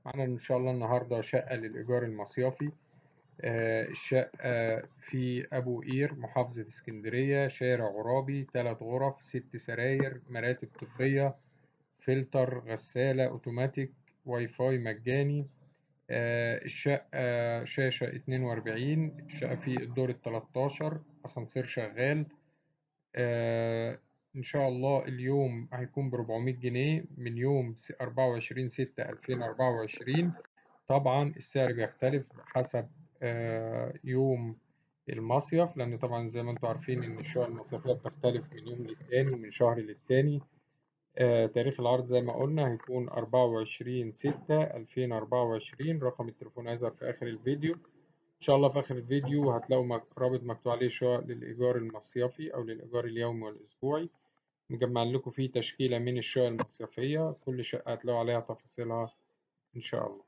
معانا إن شاء الله النهاردة شقة للإيجار المصيفي. الشقة في أبو قير محافظة اسكندرية، شارع عرابي، 3 غرف، 6 سراير، مراتب طبية، فلتر، غسالة أوتوماتيك، واي فاي مجاني. الشقة شاشة 42. الشقة في الدور ال13، أسانسير شغال. إن شاء الله اليوم هيكون ب400 جنيه من يوم 24/6/2024. طبعا السعر بيختلف حسب يوم المصيف، لأن طبعا زي ما انتم عارفين إن الشقق المصيفية بتختلف من يوم للتاني ومن شهر للتاني. تاريخ العرض زي ما قلنا هيكون 24/6/2024. رقم التليفون هيظهر في آخر الفيديو. إن شاء الله في آخر الفيديو هتلاقوا رابط مكتوب عليه شقق للإيجار المصيفي أو للإيجار اليومي والأسبوعي. مجمع لكم فيه تشكيلة من الشقق المصيفية، كل شقة هتلاقوا عليها تفاصيلها إن شاء الله.